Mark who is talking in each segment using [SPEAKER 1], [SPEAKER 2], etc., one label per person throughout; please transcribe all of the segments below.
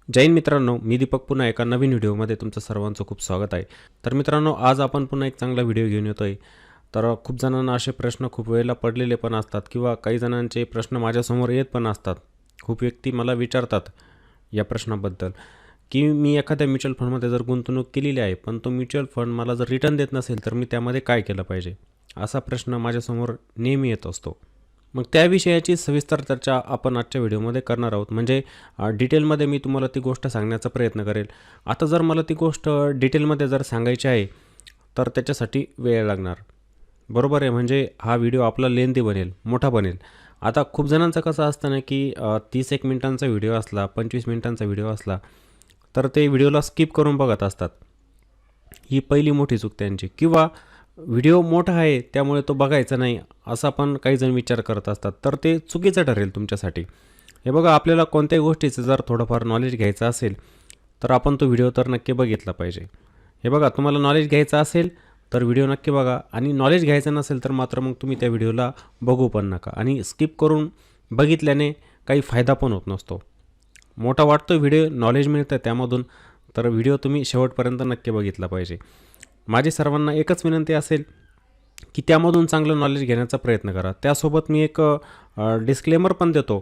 [SPEAKER 1] जय हिंद मित्रांनो, मी दीपक पुन्हा एका नवीन व्हिडिओमध्ये तुमचं सर्वांचं खूप स्वागत आहे. तर मित्रांनो, आज आपण पुन्हा एक चांगला व्हिडिओ घेऊन येतोय. तर खूप जणांना असे प्रश्न खूप वेळेला पडलेले पण असतात किंवा काही जणांचे प्रश्न माझ्यासमोर येत पण असतात. खूप व्यक्ती मला विचारतात या प्रश्नाबद्दल, की मी एखाद्या म्युच्युअल फंडमध्ये जर गुंतवणूक केलेली आहे, पण तो म्युच्युअल फंड मला जर रिटर्न देत नसेल, तर मी त्यामध्ये काय केलं पाहिजे? असा प्रश्न माझ्यासमोर नेहमी येत असतो. मग त्या विषयाची सविस्तर चर्चा आपण आजच्या व्हिडिओमध्ये करणार आहोत. म्हणजे डिटेलमध्ये मी तुम्हाला ती गोष्ट सांगण्याचा प्रयत्न करेल. आता जर मला ती गोष्ट डिटेलमध्ये जर सांगायची आहे, तर त्याच्यासाठी वेळ लागणार. बरोबर आहे, म्हणजे हा व्हिडिओ आपला लेंदी बनेल, मोठा बनेल. आता खूप जणांचं कसं असतं ना, की 30 मिनिटांचा व्हिडिओ असला, 25 मिनिटांचा व्हिडिओ असला, तर ते व्हिडिओला स्किप करून बघत असतात. ही पहिली मोठी चूक त्यांची. किंवा व्हिडिओ मोठा आहे त्यामुळे तो बघायचा नाही असा पण काही जण विचार करत असतात, तर ते चुकीचं ठरेल तुमच्यासाठी. हे बघा, आपल्याला कोणत्याही गोष्टीचं जर थोडंफार नॉलेज घ्यायचं असेल, तर आपण तो व्हिडिओ तर नक्की बघितला पाहिजे. हे बघा, तुम्हाला नॉलेज घ्यायचं असेल तर व्हिडिओ नक्की बघा, आणि नॉलेज घ्यायचं नसेल तर मात्र मग तुम्ही त्या व्हिडिओला बघू पण नका. आणि स्किप करून बघितल्याने काही फायदा पण होत नसतो. मोठा वाटतो व्हिडिओ, नॉलेज मिळतं त्यामधून, तर व्हिडिओ तुम्ही शेवटपर्यंत नक्की बघितला पाहिजे. माझी सर्वांना एकच विनंती असेल की त्यामधून चांगलं नॉलेज घेण्याचा प्रयत्न करा. त्यासोबत मी एक डिस्क्लेमर पण देतो,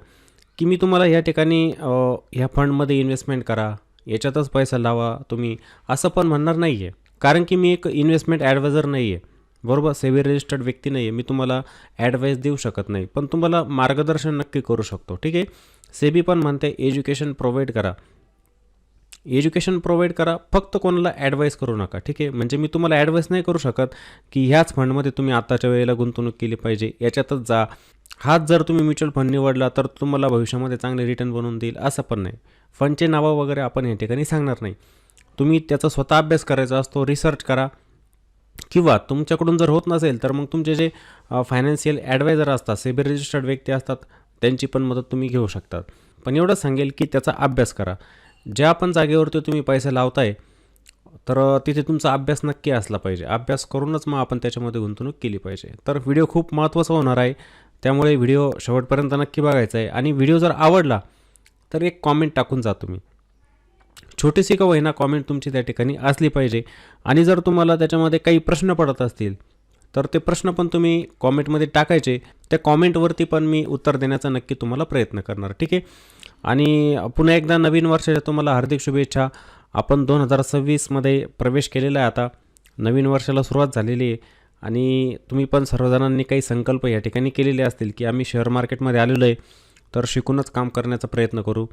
[SPEAKER 1] की मी तुम्हाला या ठिकाणी ह्या फंडमध्ये इन्व्हेस्टमेंट करा, याच्यातच पैसा लावा तुम्ही, असं पण म्हणणार नाही आहे. कारण की मी एक इन्व्हेस्टमेंट ॲडवायझर नाही आहे, बरोबर, सेबी रजिस्टर्ड व्यक्ती नाही आहे. मी तुम्हाला ॲडवाईस देऊ शकत नाही, पण तुम्हाला मार्गदर्शन नक्की करू शकतो. ठीक आहे. सेबी पण म्हणते एज्युकेशन प्रोव्हाइड करा. एज्युकेशन प्रोव्हाइड करा, फक्त कोणाला ॲडवाईस करू नका. ठीक आहे. म्हणजे मी तुम्हाला ॲडवाईस नाही करू शकत की ह्याच फंडमध्ये तुम्ही आत्ताच्या वेळेला गुंतवणूक केली पाहिजे, याच्यातच जा, हाच जर तुम्ही म्युच्युअल फंड निवडला तर तुम्हाला भविष्यामध्ये चांगले रिटर्न बनवून देईल, असं पण नाही. फंडचे नावं वगैरे आपण या ठिकाणी सांगणार नाही. तुम्ही त्याचा स्वतः अभ्यास करायचा असतो, रिसर्च करा. किंवा तुमच्याकडून जर होत नसेल तर मग तुमचे जे फायनान्शियल ॲडवायझर असतात, सेबी रजिस्टर्ड व्यक्ती असतात, त्यांची पण मदत तुम्ही घेऊ शकतात. पण एवढं सांगेल की त्याचा अभ्यास करा. ज्या पण जागेवरती तुम्ही पैसे लावताय, तर तिथे तुमचा अभ्यास नक्की असला पाहिजे. अभ्यास करूनच मग आपण त्याच्यामध्ये गुंतवणूक केली पाहिजे. तर व्हिडिओ खूप महत्त्वाचा होणार आहे, त्यामुळे व्हिडिओ शेवटपर्यंत नक्की बघायचा आहे. आणि व्हिडिओ जर आवडला तर एक कॉमेंट टाकून जा तुम्ही. छोटीशी का होईना कॉमेंट तुमची त्या ठिकाणी असली पाहिजे. आणि जर तुम्हाला त्याच्यामध्ये काही प्रश्न पडत असतील, तर ते प्रश्न पण तुम्ही कॉमेंटमध्ये टाकायचे. त्या कॉमेंटवरती पण मी उत्तर देण्याचा नक्की तुम्हाला प्रयत्न करणार. ठीक आहे. आणि पुन्हा एकदा नवीन वर्षाच्या तुम्हाला हार्दिक शुभेच्छा. आपण 2026मध्ये प्रवेश केलेला आहे. आता नवीन वर्षाला सुरुवात झालेली आहे. आणि तुम्ही पण सर्वजणांनी काही संकल्प या ठिकाणी केलेले असतील, की आम्ही शेअर मार्केटमध्ये आलेलो आहे, तर शिकूनच काम करण्याचा प्रयत्न करू.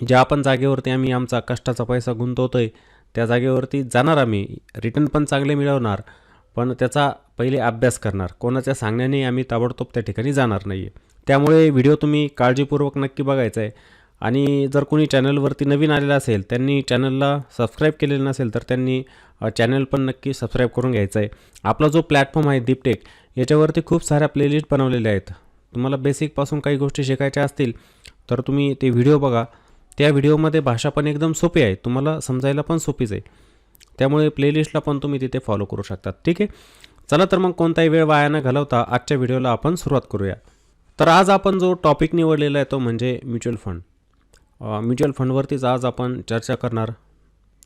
[SPEAKER 1] ज्या आपण जागेवरती आम्ही आमचा कष्टाचा पैसा गुंतवतो आहे, त्या जागेवरती जाणार आम्ही, रिटर्न पण चांगले मिळवणार, पण त्याचा पहिले अभ्यास करणार. कोणाच्या सांगण्याने आम्ही ताबडतोब त्या ठिकाणी जाणार नाही आहे. त्यामुळे व्हिडिओ तुम्ही काळजीपूर्वक नक्की बघायचा आहे. आणि जर कोणी चॅनलवरती नवीन आलेलं असेल, त्यांनी चॅनलला सबस्क्राईब केलेलं नसेल, तर त्यांनी चॅनल पण नक्की सबस्क्राईब करून घ्यायचं आहे. आपला जो प्लॅटफॉर्म आहे दीपटेक, याच्यावरती खूप साऱ्या प्लेलिस्ट बनवलेल्या आहेत. तुम्हाला बेसिकपासून काही गोष्टी शिकायच्या असतील तर तुम्ही ते व्हिडिओ बघा. त्या व्हिडिओमध्ये भाषा पण एकदम सोपी आहे, तुम्हाला समजायला पण सोपीच आहे. त्यामुळे प्लेलिस्टला पण तुम्ही तिथे फॉलो करू शकतात. ठीक आहे. चला तर मग कोणताही वेळ वाया न घालवता आजच्या व्हिडिओला आपण सुरुवात करूया. तर आज आपण जो टॉपिक निवडलेला आहे तो म्हणजे म्युच्युअल फंड. म्युच्युअल फंडवरतीच आज आपण चर्चा करणार.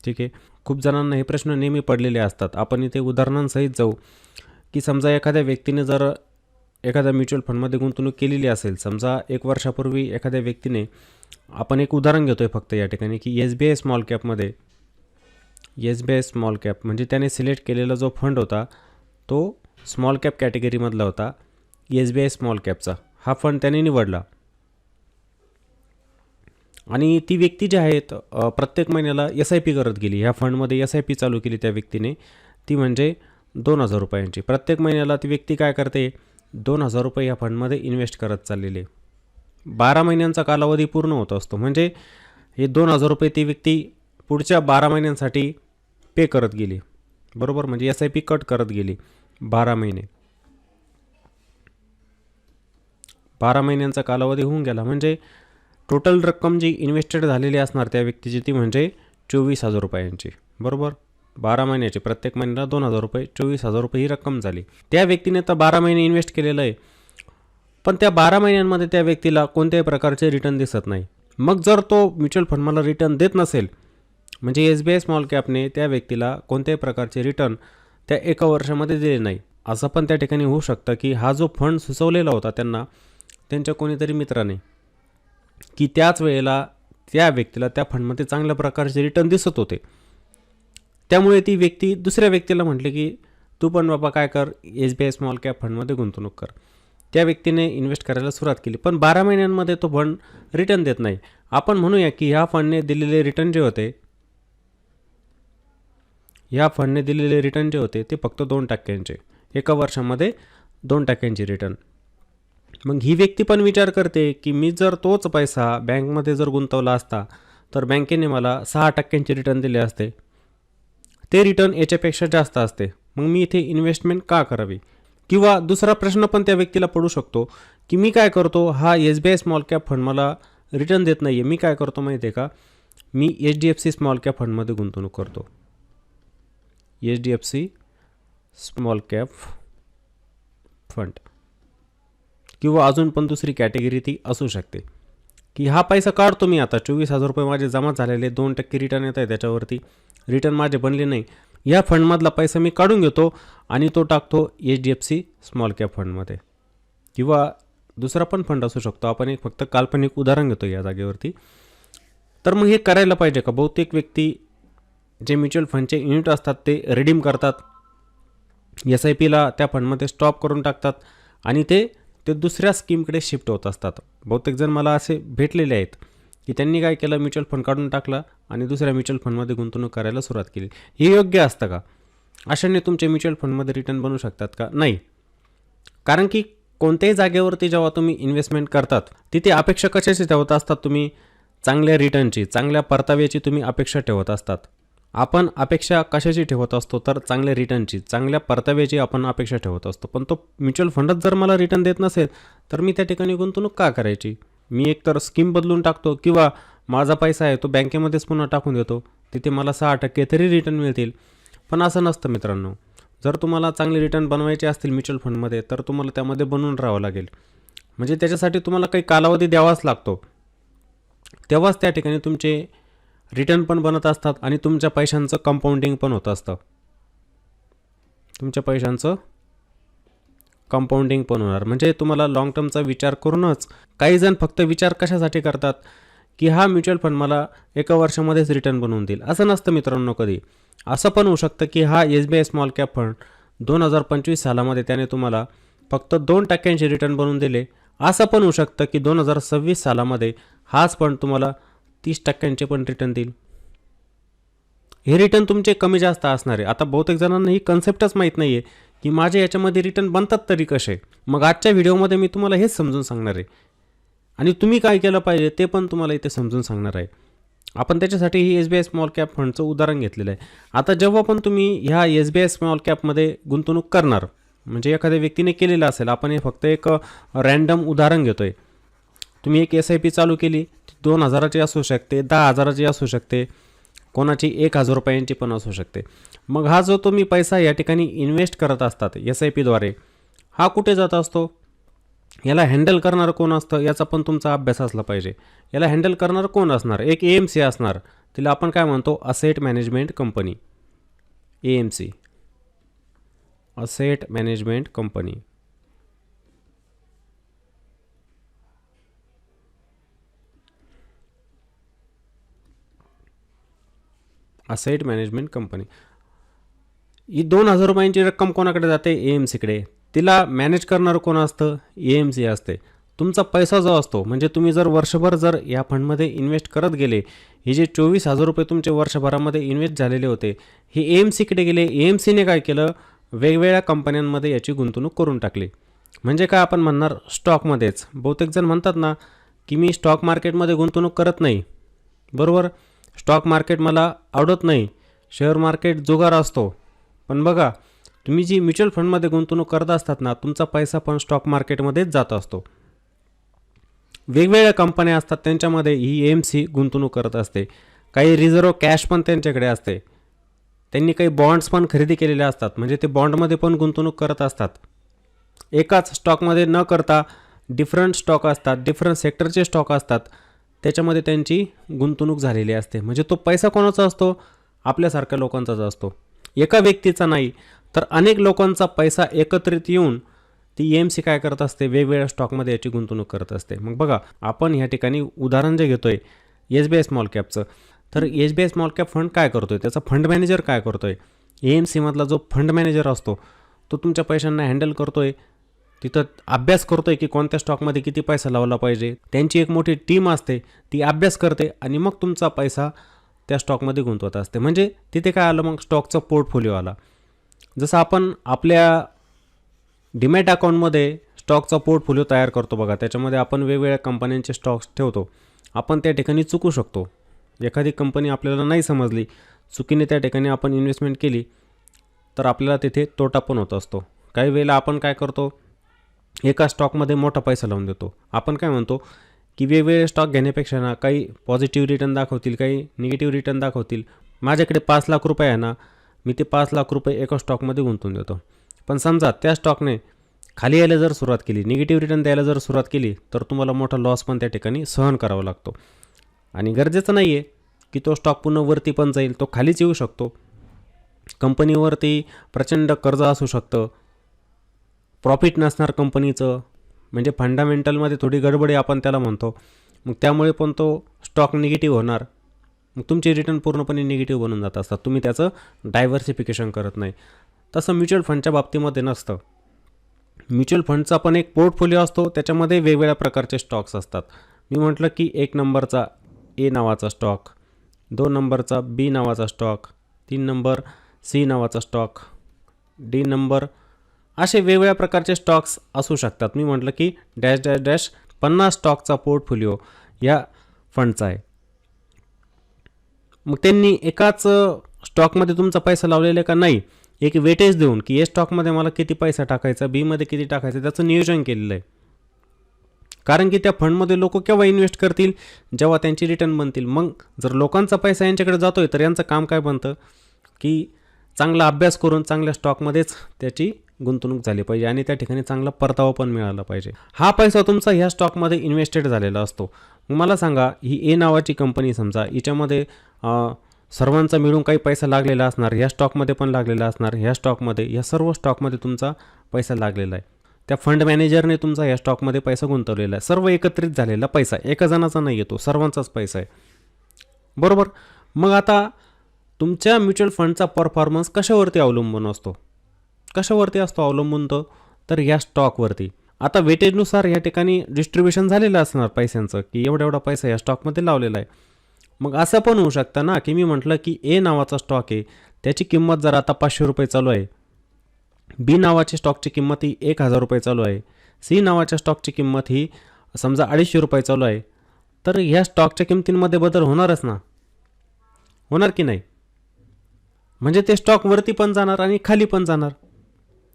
[SPEAKER 1] ठीक आहे. खूप जणांना हे प्रश्न नेहमी पडलेले असतात. आपण इथे उदाहरणांसहित जाऊ, की समजा एखाद्या व्यक्तीने जर एखाद्या म्युच्युअल फंडमध्ये गुंतवणूक केलेली असेल, समजा 1 वर्षापूर्वी एखाद्या व्यक्तीने, आपण एक उदाहरण घेतो आहे फक्त या ठिकाणी, की SBI स्मॉल कॅपमध्ये, SBI स्मॉल कॅप म्हणजे त्याने सिलेक्ट केलेला जो फंड होता तो स्मॉल कॅप कॅटेगरीमधला होता. SBI स्मॉल कॅपचा हा फंड त्याने निवडला. आणि ती व्यक्ती जी आहेत प्रत्येक महिन्याला SIP करत गेली. ह्या फंडमध्ये SIP चालू केली त्या व्यक्तीने, ती म्हणजे 2,000 रुपयांची. प्रत्येक महिन्याला ती व्यक्ती काय करते, 2,000 रुपये या फंडमध्ये इन्व्हेस्ट करत चाललेले. 12 महिन्यांचा कालावधी पूर्ण होत असतो. म्हणजे हे 2,000 रुपये ती व्यक्ती पुढच्या 12 महिन्यांसाठी पे करत गेली, बरोबर. म्हणजे SIP कट करत गेली 12 महिने. 12 महिन्यांचा कालावधी होऊन गेला, म्हणजे टोटल रक्कम जी इन्व्हेस्टेड झालेली असणार त्या व्यक्तीची ती म्हणजे 24,000 रुपयांची, बरोबर. 12 महिन्याची, प्रत्येक महिन्याला 2,000 रुपये, 24,000 रुपये ही रक्कम झाली. त्या व्यक्तीने तर 12 महिने इन्व्हेस्ट केलेलं आहे, पण त्या 12 महिन्यांमध्ये त्या व्यक्तीला कोणत्याही प्रकारचे रिटर्न दिसत नाही. मग जर तो म्युच्युअल फंड मला रिटर्न देत नसेल, म्हणजे SBI स्मॉल कॅपने त्या व्यक्तीला कोणत्याही प्रकारचे रिटर्न त्या 1 वर्षामध्ये दिले नाही, असं पण त्या ठिकाणी होऊ शकतं की हा जो फंड सुचवलेला होता त्यांना त्यांच्या कोणीतरी मित्राने, की त्याच वेळेला त्या व्यक्तीला त्या फंडमध्ये चांगल्या प्रकारचे रिटर्न दिसत होते. त्यामुळे ती व्यक्ती दुसऱ्या व्यक्तीला म्हटले की तू पण बाबा काय कर, SBI स्मॉल कॅप फंडमध्ये गुंतवणूक कर. त्या व्यक्तीने इन्व्हेस्ट करायला सुरुवात केली, पण 12 महिन्यांमध्ये तो फंड रिटर्न देत नाही. आपण म्हणूया की ह्या फंडने दिलेले रिटर्न जे होते, ते फक्त 2%चे, 1 वर्षामध्ये 2%चे रिटर्न. मग ही व्यक्ती पण विचार करते की मी जर तोच पैसा बँकमध्ये जर गुंतवला असता तर बँकेने मला 6%चे रिटर्न दिले असते. ते रिटर्न याच्यापेक्षा जास्त असते, मग मी इथे इन्व्हेस्टमेंट का करावी? किंवा दुसरा प्रश्न पण त्या व्यक्तीला पडू शकतो की मी काय करतो, हा SBI स्मॉल कॅप फंड मला रिटर्न देत नाही आहे, मी काय करतो माहिती आहे का, मी HDFC स्मॉल कॅप फंडमध्ये गुंतवणूक करतो. HDFC स्मॉल कॅप फंड किंवा अजून पण दुसरी कॅटेगरी ती असू शकते की हा पैसा काढतो मी, आता 24,000 रुपये माझे जमा झालेले, 2% रिटर्न येत आहे, त्याच्यावरती रिटर्न माझे बनले नाही, या फंडमधला पैसा मी काढून घेतो आणि तो टाकतो HDFC स्मॉल कॅप फंडमध्ये. किंवा दुसरा पण फंड असू शकतो, आपण एक फक्त काल्पनिक उदाहरण घेतो या जागेवरती. तर मग हे करायला पाहिजे का? बहुतेक व्यक्ती जे म्युच्युअल फंडचे युनिट असतात ते रिडीम करतात, SIPला त्या फंडमध्ये स्टॉप करून टाकतात आणि ते दुसऱ्या स्कीमकडे शिफ्ट होत असतात. बहुतेक जण मला असे भेटलेले आहेत की त्यांनी काय केलं, म्युच्युअल फंड काढून टाकला आणि दुसऱ्या म्युच्युअल फंडमध्ये गुंतवणूक करायला सुरुवात केली. हे योग्य असतं का? अशाने तुमचे म्युच्युअल फंडमध्ये रिटर्न बनू शकतात का? नाही. कारण की कोणत्याही जागेवरती जेव्हा तुम्ही इन्व्हेस्टमेंट करतात तिथे अपेक्षा कशाची ठेवत असतात तुम्ही? चांगल्या रिटर्नची, चांगल्या परताव्याची तुम्ही अपेक्षा ठेवत असतात. आपण अपेक्षा कशाची ठेवत असतो? तर चांगल्या रिटर्नची, चांगल्या परताव्याची आपण अपेक्षा ठेवत असतो. पण तो म्युच्युअल फंडच जर मला रिटर्न देत नसेल तर मी त्या ठिकाणी गुंतवणूक का करायची? मी एकतर स्कीम बदलून टाकतो किंवा माझा पैसा आहे तो बँकेमध्येच पुन्हा टाकून देतो, तिथे मला 6% तरी रिटर्न मिळतील. पण असं नसतं मित्रांनो. जर तुम्हाला चांगले रिटर्न बनवायचे असतील म्युच्युअल फंडमध्ये तर तुम्हाला त्यामध्ये बनवून राहावं लागेल. म्हणजे त्याच्यासाठी तुम्हाला काही कालावधी द्यावाच लागतो, तेव्हाच त्या ठिकाणी तुमचे रिटर्न पण बनत असतात आणि तुमच्या पैशांचं कंपाऊंडिंग पण होत असतं. तुमच्या पैशांचं कंपाऊंडिंग पण होणार. म्हणजे तुम्हाला लॉंग टर्मचा विचार करूनच, काही जण फक्त विचार कशासाठी करतात की हा म्युच्युअल फंड मला 1 वर्षामध्येच रिटर्न बनवून देईल. असं नसतं मित्रांनो कधी. असं पण होऊ शकतं की हा SBI स्मॉल कॅप फंड 2025 सालामध्ये त्याने तुम्हाला फक्त 2%चे रिटर्न बनवून दिले. असं पण होऊ शकतं की 2026 सालामध्ये हाच फंड तुम्हाला 30%चे पण रिटर्न देईल. हे रिटर्न तुमचे कमी जास्त असणार आहे. आता बहुतेक जणांना ही कन्सेप्टच माहीत नाही आहे की माझे याच्यामध्ये रिटर्न बनतात तरी कसे. मग आजच्या व्हिडिओमध्ये मी तुम्हाला हेच समजून सांगणार आहे आणि तुम्ही काय केलं पाहिजे ते पण तुम्हाला इथे समजून सांगणार आहे. आपण त्याच्यासाठी ही SBI स्मॉल कॅप फंडचं उदाहरण घेतलेलं आहे. आता जेव्हा पण तुम्ही ह्या SBI स्मॉल कॅपमध्ये गुंतवणूक करणार, म्हणजे एखाद्या व्यक्तीने केलेलं असेल, आपण हे फक्त एक रँडम उदाहरण घेतो आहे. तुम्ही एक SIP चालू केली, 2,000ची असू शकते, 10,000ची असू शकते, कोणाची 1,000 रुपयांची पण असू शकते. मग हा जो तुम्ही पैसा या ठिकाणी इन्व्हेस्ट करत असतात SIPद्वारे, हा कुठे जात असतो? याला हँडल करणारं कोण असतं याचा पण तुमचा अभ्यास असला पाहिजे. याला हँडल करणारं कोण असणार? एक AMC असणार, तिला आपण काय म्हणतो? Asset management company. AMC, asset management company. Asset management company ही 2,000 रुपयांची रक्कम कोणाकडे जाते? AMCकडे. तिला मॅनेज करणारं कोण असतं? AMC असते. तुमचा पैसा जो असतो, म्हणजे तुम्ही जर वर्षभर जर या फंडमध्ये इन्व्हेस्ट करत गेले, हे जे 24,000 रुपये तुमचे वर्षभरामध्ये इन्व्हेस्ट झालेले होते, हे AMCकडे गेले. AMCने काय केलं? वेगवेगळ्या कंपन्यांमध्ये याची गुंतवणूक करून टाकली. म्हणजे काय आपण म्हणणार? स्टॉकमध्येच. बहुतेक जण म्हणतात ना की मी स्टॉक मार्केटमध्ये गुंतवणूक करत नाही. बरोबर, स्टॉक मार्केट मला आवडत नाही, शेअर मार्केट जुगार असतो. पण बघा, तुम्ही जी म्युच्युअल फंडमध्ये गुंतवणूक करत असतात ना, तुमचा पैसा पण स्टॉक मार्केटमध्येच जात असतो. वेगवेगळ्या कंपन्या असतात, त्यांच्यामध्ये ही AMC गुंतवणूक करत असते. काही रिझर्व्ह कॅश पण त्यांच्याकडे असते. त्यांनी काही बॉन्ड्स पण खरेदी केलेले असतात, म्हणजे ते बॉन्डमध्ये पण गुंतवणूक करत असतात. एकाच स्टॉकमध्ये न करता डिफरंट स्टॉक असतात, डिफरंट सेक्टरचे स्टॉक असतात. त्याच्यामध्ये त्यांची गुंतवणूक झालेली असते. म्हणजे तो पैसा कोणाचा असतो? आपल्यासारख्या लोकांचाच असतो. एका व्यक्तीचा नाही तर अनेक लोकांचा पैसा एकत्रित येऊन ती EMC काय करत असते? वेगवेगळ्या स्टॉकमध्ये याची गुंतवणूक करत असते. मग बघा, आपण ह्या ठिकाणी उदाहरण जे घेतोय SBI स्मॉल कॅपचं, तर SBI स्मॉल कॅप फंड काय करतोय? त्याचा फंड मॅनेजर काय करतोय? EMC मधला जो फंड मॅनेजर असतो तो तुमच्या पैशांना हँडल करतोय, तिथं अभ्यास करतोय की कोणत्या स्टॉकमध्ये किती पैसा लावला पाहिजे. त्यांची एक मोठी टीम असते, ती अभ्यास करते आणि मग तुमचा पैसा त्या स्टॉकमध्ये गुंतवत असते. म्हणजे तिथे काय आलं? मग स्टॉकचा पोर्टफोलिओ आला. जसं आपण आपल्या डीमॅट अकाउंटमध्ये स्टॉकचा पोर्टफोलिओ तयार करतो बघा, त्याच्यामध्ये आपण वेगवेगळ्या कंपन्यांचे स्टॉक्स ठेवतो. आपण त्या ठिकाणी चुकू शकतो. एखादी कंपनी आपल्याला नाही समजली, चुकीने त्या ठिकाणी आपण इन्व्हेस्टमेंट केली तर आपल्याला तिथे तोटा पण होत असतो. काही वेळेला आपण काय करतो? एका स्टॉकमध्ये मोठा पैसा लावून देतो. आपण काय म्हणतो की वेगवेगळे स्टॉक घेण्यापेक्षा ना काही पॉझिटिव्ह रिटर्न दाखवतील, काही निगेटिव्ह रिटर्न दाखवतील. माझ्याकडे 5 लाख रुपये आहे ना, मी ते 5 लाख रुपये एका स्टॉकमध्ये गुंतवून देतो. पण समजा त्या स्टॉकने खाली यायला जर सुरुवात केली, निगेटिव्ह रिटर्न द्यायला जर सुरुवात केली, तर तुम्हाला मोठा लॉस पण त्या ठिकाणी सहन करावा लागतो. आणि गरजेचं नाही आहे की तो स्टॉक पुन्हा वरती पण जाईल, तो खालीच येऊ शकतो. कंपनीवरती प्रचंड कर्ज असू शकतं, प्रॉफिट नसणार कंपनीचं, म्हणजे फंडामेंटलमध्ये थोडी गडबडी आपण त्याला म्हणतो. मग त्यामुळे पण तो स्टॉक निगेटिव्ह होणार. मग तुमचे रिटर्न पूर्णपणे निगेटिव्ह बनून जात असतात. तुम्ही त्याचं डायव्हर्सिफिकेशन करत नाही. तसं म्युच्युअल फंडच्या बाबतीमध्ये नसतं. म्युच्युअल फंडचा पण एक पोर्टफोलिओ असतो, त्याच्यामध्ये वेगवेगळ्या प्रकारचे स्टॉक्स असतात. मी म्हटलं की 1 नंबरचा A नावाचा स्टॉक, 2 नंबरचा B नावाचा स्टॉक, 3 नंबर C नावाचा स्टॉक, D नंबर, असे वेगवेगळ्या प्रकारचे स्टॉक्स असू शकतात. मी म्हटलं की डॅश डॅश डॅश 50 स्टॉकचा पोर्टफोलिओ या फंडचा आहे. मग त्यांनी एकाच स्टॉकमध्ये तुमचा पैसा लावलेला का नाही, एक वेटेज देऊन की या स्टॉकमध्ये मला किती पैसा टाकायचा, बीमध्ये किती टाकायचं, त्याचं नियोजन केलेलं आहे. कारण की त्या फंडमध्ये लोक केव्हा इन्व्हेस्ट करतील? जेव्हा त्यांची रिटर्न बनतील. मग जर लोकांचा पैसा यांच्याकडे जातोय तर यांचं काम काय बनतं की चांगला अभ्यास करून चांगल्या स्टॉकमध्येच त्याची गुंतवणूक झाली पाहिजे आणि त्या ठिकाणी चांगला परतावा पण मिळाला पाहिजे. हा पैसा तुमचा ह्या स्टॉकमध्ये इन्व्हेस्टेड झालेला असतो. मग मला सांगा, ही A नावाची कंपनी समजा, हिच्यामध्ये सर्वांचा मिळून काही पैसा लागलेला असणार, ह्या स्टॉकमध्ये पण लागलेला असणार, ह्या स्टॉकमध्ये, ह्या सर्व स्टॉकमध्ये तुमचा पैसा लागलेला आहे. त्या फंड मॅनेजरने तुमचा ह्या स्टॉकमध्ये पैसा गुंतवलेला आहे. सर्व एकत्रित झालेला पैसा, एका जणाचा नाही येतो, सर्वांचाच पैसा आहे, बरोबर. मग आता तुमच्या म्युच्युअल फंडचा परफॉर्मन्स कशावरती अवलंबून असतो? कशावरती असतो अवलंबून? तर या स्टॉकवरती. आता वेटेजनुसार या ठिकाणी डिस्ट्रीब्युशन झालेलं असणार पैशांचं की एवढा एवढा पैसा या स्टॉकमध्ये लावलेला आहे. मग असं पण होऊ शकतं ना की मी म्हटलं की A नावाचा स्टॉक आहे, त्याची किंमत जर आता 500 रुपये चालू आहे, B नावाची स्टॉकची किंमत ही 1000 रुपये चालू आहे, C नावाच्या स्टॉकची किंमत ही समजा 250 रुपये चालू आहे, तर ह्या स्टॉकच्या किमतींमध्ये बदल होणारच ना, होणार की नाही? म्हणजे ते स्टॉक वरती पण जाणार आणि खाली पण जाणार.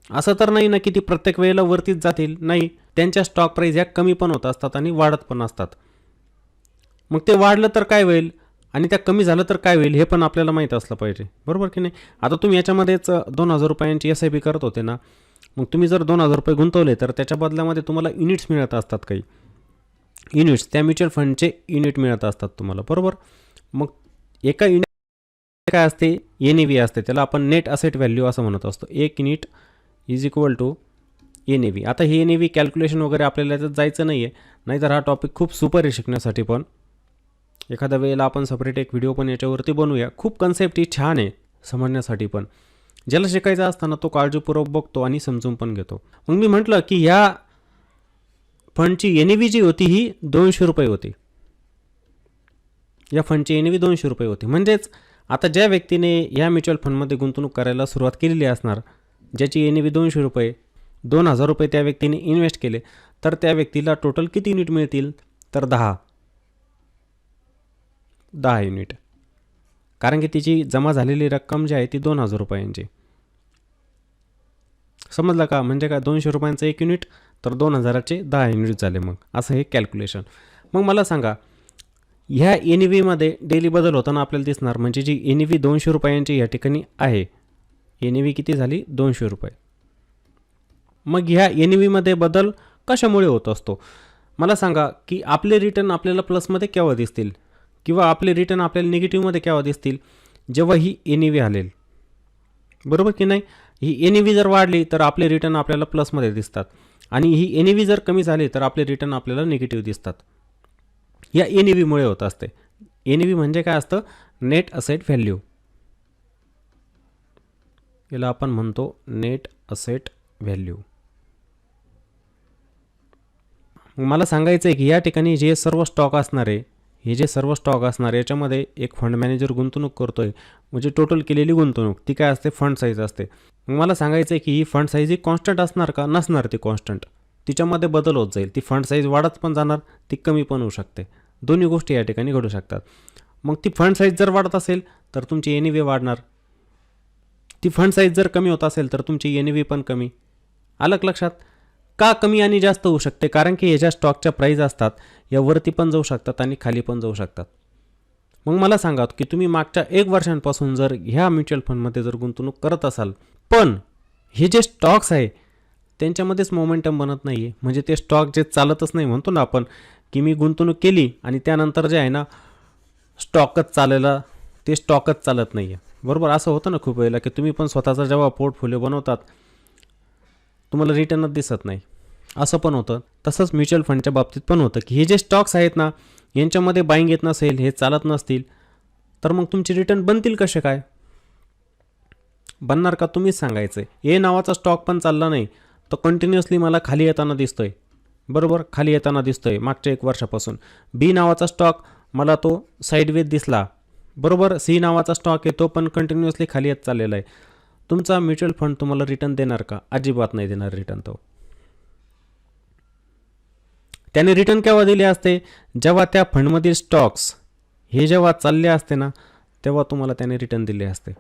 [SPEAKER 1] असं तर नाही ना की ती प्रत्येक वेळेला वरतीच जातील, नाही. त्यांच्या स्टॉक प्राईस या कमी पण होत असतात आणि वाढत पण असतात. मग ते वाढलं तर काय होईल आणि त्या कमी झालं तर काय होईल हे पण आपल्याला माहीत असलं पाहिजे, बरोबर की नाही? आता तुम्ही याच्यामध्येच 2000 रुपयांची SIP करत होते ना, मग तुम्ही जर 2000 रुपये गुंतवले तर त्याच्या बदल्यामध्ये तुम्हाला युनिट्स मिळत असतात, काही युनिट्स, त्या म्युच्युअल फंडचे युनिट मिळत असतात तुम्हाला, बरोबर. मग एका युनिट काय असते? NAV असते, त्याला आपण नेट असेट व्हॅल्यू असं म्हणत असतो. 1 unit is equal to NAV. आता हे NAV कॅल्क्युलेशन वगैरे आपल्याला याच्यात जायचं नाही आहे, नाहीतर हा टॉपिक खूप सुपर आहे शिकण्यासाठी. पण एखाद्या वेळेला आपण सेपरेट एक व्हिडिओ पण याच्यावरती बनवूया. खूप कन्सेप्ट ही छान आहे समजण्यासाठी, पण ज्याला शिकायचं असताना तो काळजीपूर्वक बघतो आणि समजून पण घेतो. मग मी म्हटलं की ह्या फंडची NAV जी होती ही 200 रुपये होती. या फंडची NAV 200 रुपये होती. म्हणजेच आता ज्या व्यक्तीने या म्युच्युअल फंडमध्ये गुंतवणूक करायला सुरुवात केलेली असणार, ज्याची NAV 200 रुपये, 2000 रुपये त्या व्यक्तीने इन्व्हेस्ट केले, तर त्या व्यक्तीला टोटल किती युनिट मिळतील? तर 10 युनिट. कारण की तिची जमा झालेली रक्कम जी आहे ती 2000 रुपयांची. समजलं का? म्हणजे काय, 200 रुपयांचं 1 युनिट तर 2000चे 10 युनिट झाले. मग असं हे कॅल्क्युलेशन. मग मला सांगा, ह्या NAVमध्ये डेली बदल होताना आपल्याला दिसणार. म्हणजे जी NAV 200 रुपयांची या ठिकाणी आहे, NAV किती झाली? 200 रुपये. मग ह्या NAVमध्ये बदल कशामुळे होत असतो? मला सांगा की आपले रिटर्न आपल्याला प्लसमध्ये केव्हा दिसतील किंवा आपले रिटर्न आपल्याला निगेटिव्हमध्ये केव्हा दिसतील, जेव्हा ही NAV हलेल, बरोबर की नाही. ही NAV जर वाढली तर आपले रिटर्न आपल्याला प्लसमध्ये दिसतात आणि ही NAV जर कमी झाली तर आपले रिटर्न आपल्याला निगेटिव्ह दिसतात. या NAVमुळे होत असते. NAV म्हणजे काय असतं, नेट असेट व्हॅल्यू, याला आपण म्हणतो नेट असेट व्हॅल्यू. मला सांगायचं आहे की या ठिकाणी जे सर्व स्टॉक असणार आहे, हे जे सर्व स्टॉक असणार याच्यामध्ये एक फंड मॅनेजर गुंतवणूक करतोय, म्हणजे टोटल केलेली गुंतवणूक ती काय असते, फंड साईज असते. मग मला सांगायचं आहे की ही फंड साईज ही कॉन्स्टंट असणार का, नसणार. ती कॉन्स्टंट, तिच्यामध्ये बदल होत जाईल. ती फंड साईज वाढत पण जाणार, ती कमी पण होऊ शकते. दोन्ही गोष्टी या ठिकाणी घडू शकतात. मग ती फंड साईज जर वाढत असेल तर तुमची NAV वाढणार, ती फंड साईज जर कमी होत असेल तर तुमची NAV पण कमी. आलं लक्षात. का कमी आणि जास्त होऊ शकते, कारण की ह्याच्या स्टॉकच्या प्राईज असतात या वरती पण जाऊ शकतात आणि खाली पण जाऊ शकतात. मग मला सांगा की तुम्ही मागच्या 1 वर्षांपासून जर ह्या म्युच्युअल फंडमध्ये जर गुंतवणूक करत असाल, पण हे जे स्टॉक्स आहे त्यांच्यामध्येच मोमेंटम बनत नाही आहे, म्हणजे ते स्टॉक जे चालतच नाही, म्हणतो ना आपण की मी गुंतवणूक केली आणि त्यानंतर जे आहे ना स्टॉकच चालेला, ते स्टॉकच चालत नाही आहे, बरोबर. असं होतं ना खूप वेळेला की तुम्ही पण स्वतःचा जेव्हा पोर्टफोलिओ बनवतात तुम्हाला रिटर्नच दिसत नाही, असं पण होतं. तसंच म्युच्युअल फंडच्या बाबतीत पण होतं की हे जे स्टॉक्स आहेत ना यांच्यामध्ये बाईंग येत नसेल, हे चालत नसतील, तर मग तुमचे रिटर्न बनतील कसे काय, बनणार का, तुम्हीच सांगायचं आहे. ए नावाचा स्टॉक पण चालला नाही, तो कंटिन्युअसली मला खाली येताना दिसतोय, बरोबर, खाली येताना दिसतोय मागच्या 1 वर्षापासून. बी नावाचा स्टॉक मला तो साईडवेज दिसला, बरोबर. सी नावाचा स्टॉक आहे तो पण कंटिन्युअसली खाली येत चाललेला आहे. तुमचा म्युच्युअल फंड तुम्हाला रिटर्न देणार का, अजिबात नाही देणार रिटर्न. तो त्याने रिटर्न केव्हा दिले असते, जेव्हा त्या फंडमधील स्टॉक्स हे जेव्हा चालले असते ना तेव्हा तुम्हाला त्याने रिटर्न दिले असते.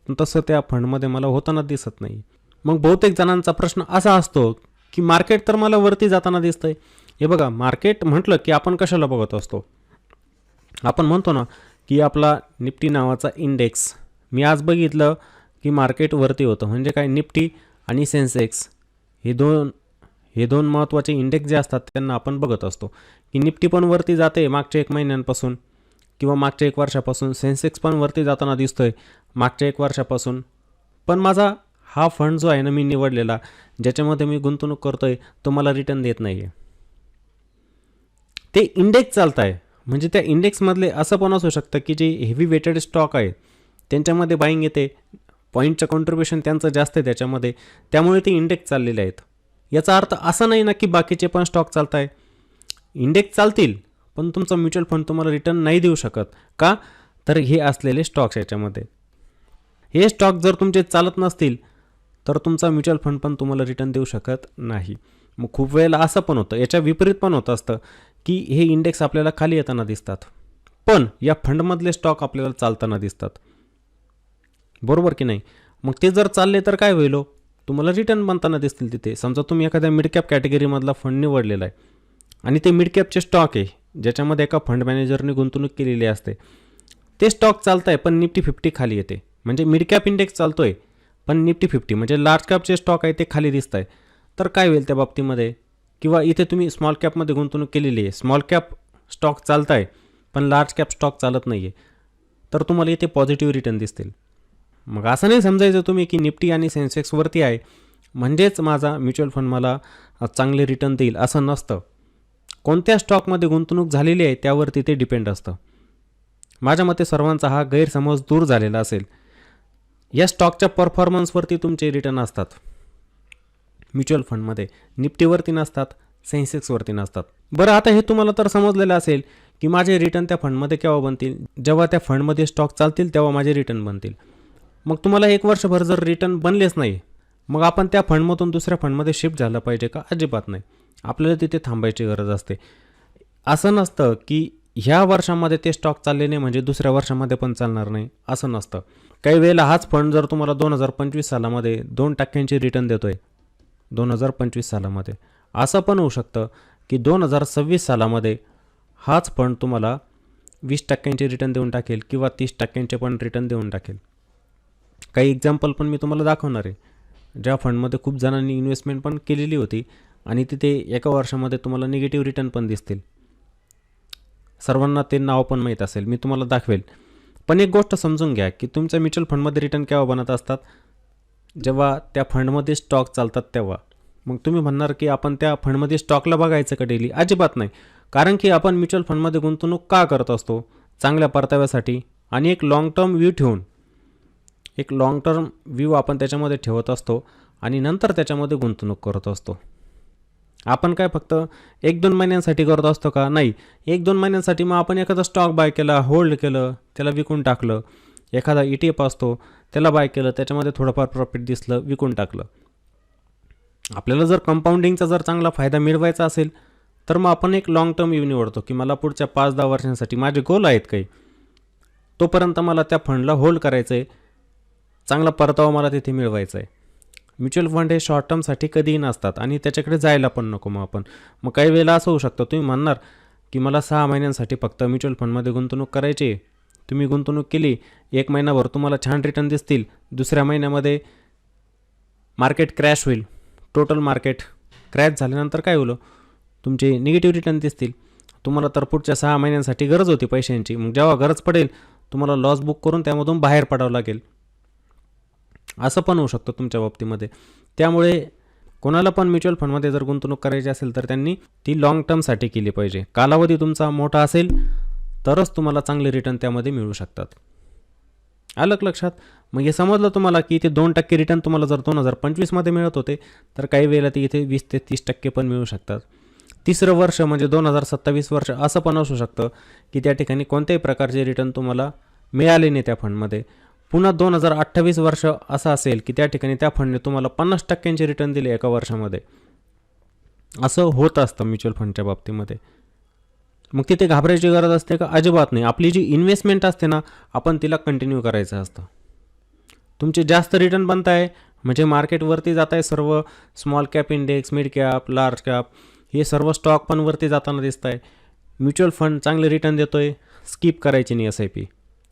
[SPEAKER 1] पण तसं त्या फंडमध्ये मला होताना दिसत नाही. मग बहुतेक जणांचा प्रश्न असा असतो की मार्केट तर मला वरती जाताना दिसतंय. हे बघा, मार्केट म्हटलं की आपण कशाला बघत असतो, आपण म्हणतो ना की आपला निफ्टी नावाचा इंडेक्स, मी आज बघितलं की मार्केट वरती होतं, म्हणजे काय, निफ्टी आणि सेन्सेक्स हे दोन महत्त्वाचे इंडेक्स जे असतात त्यांना आपण बघत असतो की निफ्टी पण वरती जाते मागच्या 1 महिन्यांपासून किंवा मागच्या 1 वर्षापासून, सेन्सेक्स पण वरती जाताना दिसतोय मागच्या 1 वर्षापासून. पण माझा हा फंड जो आहे ना मी निवडलेला, ज्याच्यामध्ये मी गुंतवणूक करतोय, तो मला रिटर्न देत नाही आहे. ते इंडेक्स चालत आहे, म्हणजे त्या इंडेक्समधले असं पण असू शकतं की जे हेवी वेटेड स्टॉक आहे त्यांच्यामध्ये बाईंग येते, पॉईंटचं कॉन्ट्रीब्युशन त्यांचं जास्त आहे त्याच्यामध्ये, त्यामुळे ते इंडेक्स चाललेले आहेत. याचा अर्थ असा नाही ना की बाकीचे पण स्टॉक चालत आहे. इंडेक्स चालतील पण तुमचा म्युच्युअल फंड तुम्हाला रिटर्न नाही देऊ शकत. का, तर हे असलेले स्टॉक्स याच्यामध्ये, हे स्टॉक जर तुमचे चालत नसतील तर तुमचा म्युच्युअल फंड पण तुम्हाला रिटर्न देऊ शकत नाही. मग खूप वेळेला असं पण होतं, याच्या विपरीत पण होत असतं की हे इंडेक्स आपल्याला खाली येताना दिसतात पण या फंडमधले स्टॉक आपल्याला चालताना दिसतात, बरोबर की नाही. मग ते जर चालले तर काय होईल, तुम्हाला रिटर्न बनताना दिसतील तिथे. समजा तुम्ही एखाद्या मिड कॅप कॅटेगरीमधला फंड निवडलेला आहे आणि ते मिड कॅपचे स्टॉक आहे ज्याच्यामध्ये एका फंड मॅनेजरने गुंतवणूक केलेली असते, ते स्टॉक चालत आहे पण निफ्टी 50 खाली येते, म्हणजे मिड कॅप इंडेक्स चालतो आहे पण निफ्टी 50 म्हणजे लार्ज कॅपचे स्टॉक आहे ते खाली दिसत आहे, तर काय होईल त्या बाबतीमध्ये. किंवा इथे तुम्ही स्मॉल कॅपमध्ये गुंतवणूक केलेली आहे, स्मॉल कॅप स्टॉक चालत आहे पण लार्ज कॅप स्टॉक चालत नाही आहे, तर तुम्हाला इथे पॉझिटिव्ह रिटर्न दिसतील. मग असं नाही समजायचं तुम्ही की निफ्टी आणि सेन्सेक्सवरती आहे म्हणजेच माझा म्युच्युअल फंड मला चांगले रिटर्न देईल, असं नसतं. कोणत्या स्टॉकमध्ये गुंतवणूक झालेली आहे त्यावरती ते डिपेंड असतं. माझ्या मते सर्वांचा हा गैरसमज दूर झालेला असेल. या स्टॉकच्या परफॉर्मन्सवरती तुमचे रिटर्न असतात म्युच्युअल फंडमध्ये, निफ्टीवरती नसतात, सेन्सेक्सवरती नसतात. बरं, आता हे तुम्हाला तर समजलेलं असेल की माझे रिटर्न त्या फंडमध्ये केव्हा बनतील, जेव्हा त्या फंडमध्ये स्टॉक चालतील तेव्हा माझे रिटर्न बनतील. मग तुम्हाला 1 वर्षभर जर रिटर्न बनलेच नाही, मग आपण त्या फंडमधून दुसऱ्या फंडमध्ये शिफ्ट झालं पाहिजे का, अजिबात नाही. आपल्याला तिथे थांबायची गरज असते. असं नसतं की ह्या वर्षामध्ये ते स्टॉक चालले नाही म्हणजे दुसऱ्या वर्षामध्ये पण चालणार नाही, असं नसतं. काही वेळेला हाच फंड जर तुम्हाला 2025 सालामध्ये 2% रिटर्न देतोय 2025 सालामध्ये, असं पण होऊ शकतं की 2026 सालामध्ये हाच फंड तुम्हाला 20% रिटर्न देऊन टाकेल किंवा 30% पण रिटर्न देऊन टाकेल. काही एक्झाम्पल पण मी तुम्हाला दाखवणार आहे, ज्या फंडमध्ये खूप जणांनी इन्व्हेस्टमेंट पण केलेली होती आणि तिथे एका वर्षामध्ये तुम्हाला निगेटिव्ह रिटर्न पण दिसतील. सर्वांना ते नाव पण माहीत असेल, मी तुम्हाला दाखवेल. पण एक गोष्ट समजून घ्या की तुमच्या म्युच्युअल फंडमध्ये रिटर्न केव्हा बनत असतात, जेव्हा त्या फंडमध्ये स्टॉक चालतात तेव्हा. मग तुम्ही म्हणणार की आपण त्या फंडमध्ये स्टॉकला बघायचं का डेली? अजिबात नाही. कारण की आपण म्युच्युअल फंडमध्ये गुंतवणूक का करत असतो? चांगल्या परताव्यासाठी आणि एक लॉंग टर्म व्ह्यू ठेवून. एक लॉंग टर्म व्ह्यू आपण त्याच्यामध्ये ठेवत असतो आणि नंतर त्याच्यामध्ये गुंतवणूक करत असतो. आपण काय फक्त 1-2 महिन्यांसाठी करत असतो का? नाही. 1-2 महिन्यांसाठी मग आपण एखादा स्टॉक बाय केला, होल्ड केलं, त्याला विकून टाकलं. एखादा ETF असतो, त्याला बाय केलं, त्याच्यामध्ये थोडंफार प्रॉफिट दिसलं, विकून टाकलं. आपल्याला जर कंपाऊंडिंगचा जर चांगला फायदा मिळवायचा असेल तर मग आपण एक लॉंग टर्म व्ह्यू निवडतो की मला पुढच्या 5-10 वर्षांसाठी माझे गोल आहेत काही, तोपर्यंत मला त्या फंडला होल्ड करायचं आहे, चांगला परतावा मला तिथे मिळवायचा आहे. म्युच्युअल फंड हे शॉर्ट टर्मसाठी कधीही नसतात आणि त्याच्याकडे जायला पण नको. मग काही वेळेला असं होऊ शकतं, तुम्ही म्हणणार की मला 6 महिन्यांसाठी फक्त म्युच्युअल फंडमध्ये गुंतवणूक करायची. तुम्ही गुंतवणूक केली, 1 महिनाभर तुम्हाला छान रिटर्न दिसतील, दुसऱ्या महिन्यामध्ये मार्केट क्रॅश होईल. टोटल मार्केट क्रॅश झाल्यानंतर काय होईल, तुमचे निगेटिव्ह रिटर्न दिसतील. तुम्हाला तर पुढच्या 6 महिन्यांसाठी गरज होती पैशांची, मग जेव्हा गरज पडेल तुम्हाला लॉस बुक करून त्यामधून बाहेर पडावं लागेल. असं पण होऊ शकतं तुमच्या बाबतीमध्ये. त्यामुळे कोणाला पण म्युच्युअल फंडमध्ये जर गुंतवणूक करायची असेल तर त्यांनी ती लॉंग टर्मसाठी केली पाहिजे. कालावधी तुमचा मोठा असेल तरच तुम्हाला चांगले रिटर्न त्यामध्ये मिळू शकतात. आलं लक्षात? मग हे समजलं तुम्हाला की इथे 2% रिटर्न तुम्हाला जर 2025मध्ये मिळत होते तर काही वेळेला ते इथे 20 ते 30% पण मिळू शकतात. तिसरं वर्ष म्हणजे 2027 वर्ष असं पण असू शकतं की त्या ठिकाणी कोणत्याही प्रकारचे रिटर्न तुम्हाला मिळाले नाही त्या फंडमध्ये. पुन्हा 2028 वर्ष असं असेल की त्या ठिकाणी त्या फंडने तुम्हाला 50% रिटर्न दिले एका वर्षामध्ये. असं होत असतं म्युच्युअल फंडच्या बाबतीमध्ये. मग तिथे घाबरायची गरज असते का? अजिबात नाही. आपली जी इन्व्हेस्टमेंट असते ना, आपण तिला कंटिन्यू करायचं असतं. तुमचे जास्त रिटर्न बनत आहे म्हणजे मार्केटवरती जात आहे, सर्व small cap index, mid cap, large cap हे सर्व स्टॉक पण वरती जाताना दिसत आहे. म्युच्युअल फंड चांगले रिटर्न देतो आहे, स्किप करायची नाही SIP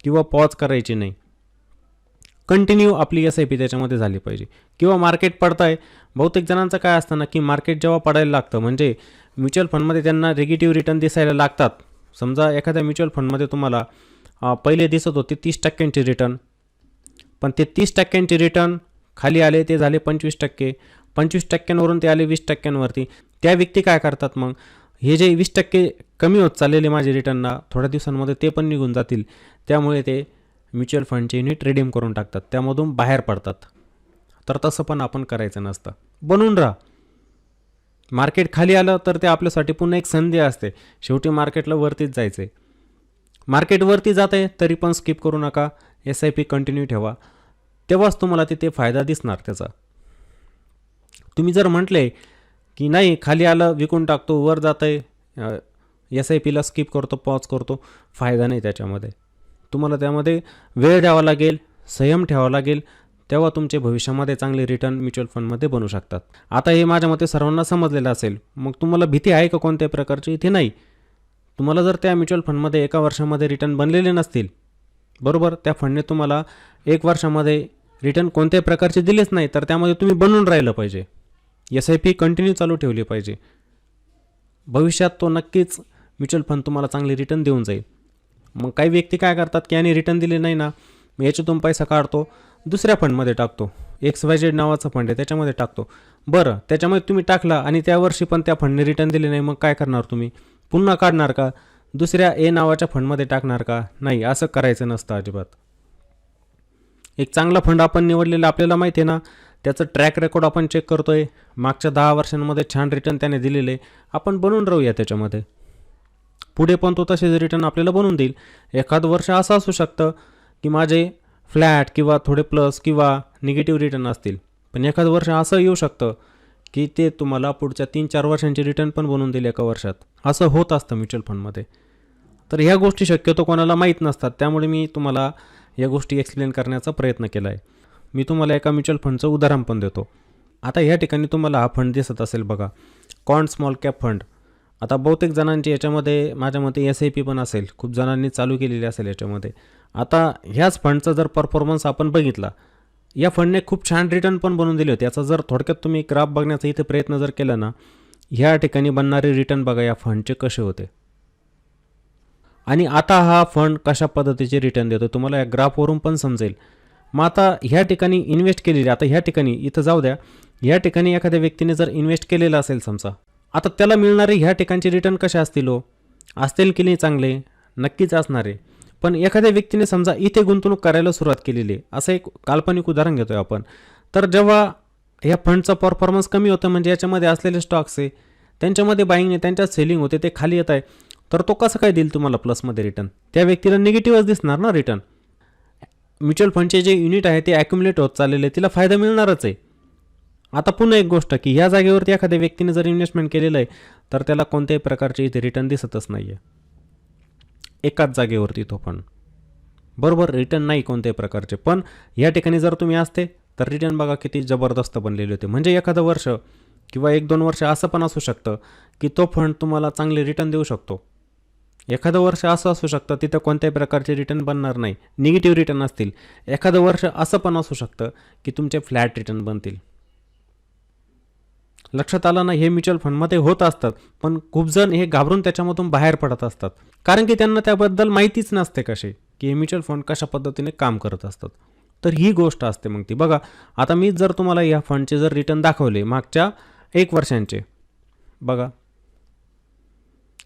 [SPEAKER 1] किंवा पॉज करायची नाही. कंटिन्यू आपली SIP त्याच्यामध्ये झाली पाहिजे. किंवा मार्केट पडत आहे, बहुतेक जणांचं काय असतं ना की मार्केट जेव्हा पडायला लागतं म्हणजे म्युच्युअल फंडमध्ये त्यांना निगेटिव्ह रिटर्न दिसायला लागतात. समजा एखाद्या म्युच्युअल फंडमध्ये तुम्हाला पहिले दिसत होते 30% रिटर्न, पण ते 30% रिटर्न खाली आले, ते झाले 25%. 25%वरून ते आले 20%वरती. त्या व्यक्ती काय करतात, मग हे जे 20% कमी होत चाललेले माझे रिटर्नना थोड्या दिवसांमध्ये ते पण निघून जातील. त्यामुळे ते म्युच्युअल फंडचे युनिट रिडीम करून टाकतात, त्यामधून बाहेर पडतात. तर तसं पण आपण करायचं नसतं. बनून राहा. मार्केट खाली आलं तर ते आपल्यासाठी पुन्हा एक संधी असते. शेवटी मार्केटला वरतीच जायचं आहे. मार्केट वरती जात आहे तरी पण स्किप करू नका. SIP कंटिन्यू ठेवा, तेव्हाच तुम्हाला तिथे फायदा दिसणार त्याचा. तुम्ही जर म्हटले की नाही खाली आलं विकून टाकतो, वर जात आहे SIPला स्किप करतो, पॉज करतो, फायदा नाही त्याच्यामध्ये. तुम्हाला त्यामध्ये वेळ द्यावा लागेल, संयम ठेवावा लागेल, तेव्हा तुमचे भविष्यामध्ये चांगले रिटर्न म्युच्युअल फंडमध्ये बनू शकतात. आता हे माझ्या मते सर्वांना समजलेलं असेल. मग तुम्हाला भीती आहे का कोणत्याही प्रकारची? इथे नाही. तुम्हाला जर त्या म्युच्युअल फंडमध्ये एका वर्षामध्ये रिटर्न बनलेले नसतील, बरोबर, त्या फंडने तुम्हाला 1 वर्षामध्ये रिटर्न कोणत्याही प्रकारचे दिलेच नाही, तर त्यामध्ये तुम्ही बनून राहिलं पाहिजे. SIP कंटिन्यू चालू ठेवली पाहिजे. भविष्यात तो नक्कीच म्युच्युअल फंड तुम्हाला चांगले रिटर्न देऊन जाईल. मग काही व्यक्ती काय करतात की याने रिटर्न दिले नाही ना, मग याच्यातून पैसा काढतो, दुसऱ्या फंडमध्ये टाकतो. XYZ नावाचा फंड आहे त्याच्यामध्ये टाकतो. बरं, त्याच्यामध्ये तुम्ही टाकला आणि त्या वर्षी पण त्या फंडने रिटर्न दिले नाही, मग काय करणार तुम्ही? पुन्हा काढणार का? दुसऱ्या A नावाच्या फंडमध्ये टाकणार का? नाही, असं करायचं नसतं अजिबात. एक चांगला फंड आपण निवडलेला आपल्याला माहिती आहे ना, त्याचं ट्रॅक रेकॉर्ड आपण चेक करतोय, मागच्या 10 वर्षांमध्ये छान रिटर्न त्याने दिलेले, आपण बनून राहूया त्याच्यामध्ये. पुढे पण तो तसेच रिटर्न आपल्याला बनवून देईल. एखादं वर्ष असं असू शकतं की माझे फ्लॅट किंवा थोडे प्लस किंवा निगेटिव्ह रिटर्न असतील, पण एखादं वर्ष असं येऊ शकतं की ते तुम्हाला पुढच्या 3-4 वर्षांचे रिटर्न पण बनवून देईल एका वर्षात. असं होत असतं म्युच्युअल फंडमध्ये. तर ह्या गोष्टी शक्यतो कोणाला माहीत नसतात, त्यामुळे मी तुम्हाला या गोष्टी एक्सप्लेन करण्याचा प्रयत्न केला आहे. मी तुम्हाला एका म्युच्युअल फंडचं उदाहरण पण देतो. आता ह्या ठिकाणी तुम्हाला हा फंड दिसत असेल बघा, कॉन्ड स्मॉल कॅप फंड. आता बहुतेक जणांची याच्यामध्ये माझ्या मते SIP पण असेल, खूप जणांनी चालू केलेली असेल याच्यामध्ये. आता ह्याच फंडचा जर परफॉर्मन्स आपण बघितला, या फंडने खूप छान रिटर्न पण बनवून दिले होते. याचा जर थोडक्यात तुम्ही ग्राफ बघण्याचा इथे प्रयत्न जर केला ना, ह्या ठिकाणी बनणारे रिटर्न बघा या फंडचे कसे होते आणि आता हा फंड कशा पद्धतीचे रिटर्न देतो तुम्हाला या ग्राफवरून पण समजेल. मग आता ह्या ठिकाणी इन्व्हेस्ट केलेली, आता ह्या ठिकाणी इथं जाऊ द्या, ह्या ठिकाणी एखाद्या व्यक्तीने जर इन्व्हेस्ट केलेलं असेल समजा, आता त्याला मिळणारे ह्या ठिकाणचे रिटर्न कसे असतील हो? असतील की नाही चांगले? नक्कीच असणार आहे. पण एखाद्या व्यक्तीने समजा इथे गुंतवणूक करायला सुरुवात केलेली आहे, असं एक काल्पनिक उदाहरण घेतोय आपण. तर जेव्हा या फंडचा परफॉर्मन्स कमी होतं, म्हणजे याच्यामध्ये असलेले स्टॉक्स आहे त्यांच्यामध्ये बाईंग आहे, त्यांच्यात सेलिंग होते, ते खाली येत आहे, तर तो कसं काय देईल तुम्हाला प्लसमध्ये रिटर्न? त्या व्यक्तीला निगेटिव्हच दिसणार ना रिटर्न. म्युच्युअल फंडचे जे युनिट आहे ते ॲक्युमुलेट होत चाललेले, तिला फायदा मिळणारच आहे. आता पुन्हा एक गोष्ट की ह्या जागेवरती एखाद्या व्यक्तीने जर इन्व्हेस्टमेंट केलेलं आहे तर त्याला कोणत्याही प्रकारचे इथे रिटर्न दिसतच नाही आहे. एकाच जागेवरती तो फंड बरोबर रिटर्न नाही कोणत्याही प्रकारचे. पण या ठिकाणी जर तुम्ही असते तर रिटर्न बघा किती जबरदस्त बनलेले होते. म्हणजे एखादं वर्ष किंवा 1-2 वर्ष असं पण असू शकतं की तो फंड तुम्हाला चांगले रिटर्न देऊ शकतो. एखादं वर्ष असं असू शकतं तिथं कोणत्याही प्रकारचे रिटर्न बनणार नाही, निगेटिव्ह रिटर्न असतील. एखादं वर्ष असं पण असू शकतं की तुमचे फ्लॅट रिटर्न बनतील. लक्षात आलं ना, हे म्युच्युअल फंडमध्ये होत असतात. पण खूप जण हे घाबरून त्याच्यामधून बाहेर पडत असतात, कारण की त्यांना त्याबद्दल माहितीच नसते कशी की हे म्युच्युअल फंड कशा पद्धतीने काम करत असतात. तर ही गोष्ट असते मग ती बघा. आता मी जर तुम्हाला या फंडचे जर रिटर्न दाखवले मागच्या 1 वर्षांचे, बघा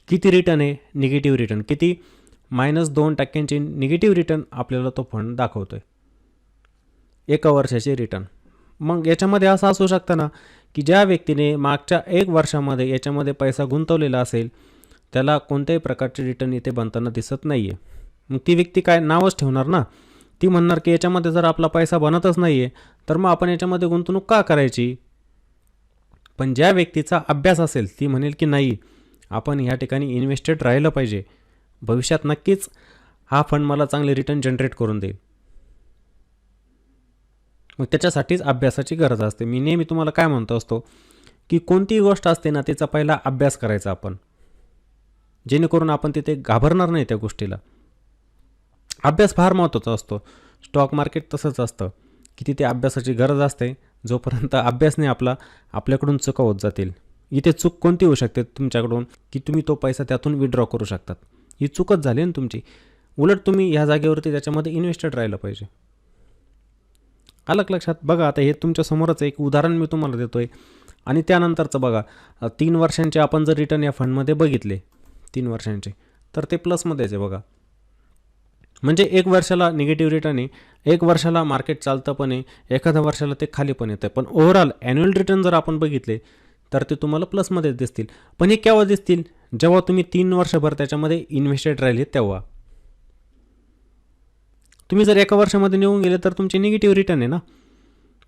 [SPEAKER 1] किती रिटर्न आहे, निगेटिव्ह रिटर्न किती, -2% निगेटिव्ह रिटर्न आपल्याला तो फंड दाखवतोय एका वर्षाचे रिटर्न. मग याच्यामध्ये असं असू शकतं ना की ज्या व्यक्तीने मागच्या 1 वर्षामध्ये याच्यामध्ये पैसा गुंतवलेला असेल त्याला कोणत्याही प्रकारचे रिटर्न इथे बनताना दिसत नाही आहे. मग ती व्यक्ती काय नावच ठेवणार ना, ती म्हणणार की याच्यामध्ये जर आपला पैसा बनतच नाही आहे तर मग आपण याच्यामध्ये गुंतवणूक का करायची. पण ज्या व्यक्तीचा अभ्यास असेल ती म्हणेल की नाही, आपण ह्या ठिकाणी इन्व्हेस्टेड राहिलं पाहिजे, भविष्यात नक्कीच हा फंड मला चांगले रिटर्न जनरेट करून देईल. मग त्याच्यासाठीच अभ्यासाची गरज असते. मी नेहमी तुम्हाला काय म्हणतो असतो की कोणतीही गोष्ट असते ना तिचा पहिला अभ्यास करायचा आपण, जेणेकरून आपण तिथे घाबरणार नाही त्या गोष्टीला. अभ्यास फार महत्त्वाचा असतो. स्टॉक मार्केट तसंच असतं की तिथे अभ्यासाची गरज असते. जोपर्यंत अभ्यास नाही आपल्याकडून चुका होत जातील. इथे चूक कोणती होऊ शकते तुमच्याकडून की तुम्ही तो पैसा त्यातून विड्रॉ करू शकतात. ही चूकच झाली ना तुमची. उलट तुम्ही ह्या जागेवरती त्याच्यामध्ये इन्व्हेस्टेड राहिलं पाहिजे. अलग लक्षात. बघा आता हे तुमच्यासमोरच एक उदाहरण मी तुम्हाला देतोय. आणि त्यानंतरचं बघा 3 वर्षांचे आपण जर रिटर्न या फंडमध्ये बघितले 3 वर्षांचे तर ते प्लसमध्येच आहे बघा. म्हणजे 1 वर्षाला निगेटिव्ह रिटर्न आहे, 1 वर्षाला मार्केट चालतं पण आहे, एखाद्या वर्षाला ते खाली पण येतं. पण ओव्हरऑल ॲन्युअल रिटर्न जर आपण बघितले तर ते तुम्हाला प्लसमध्येच दिसतील. पण हे केव्हा दिसतील? जेव्हा तुम्ही 3 वर्षभर त्याच्यामध्ये इन्व्हेस्टेड राहिले तेव्हा. तुम्ही जर एका वर्षामध्ये निघून गेले तर तुमचे निगेटिव्ह रिटर्न आहे ना.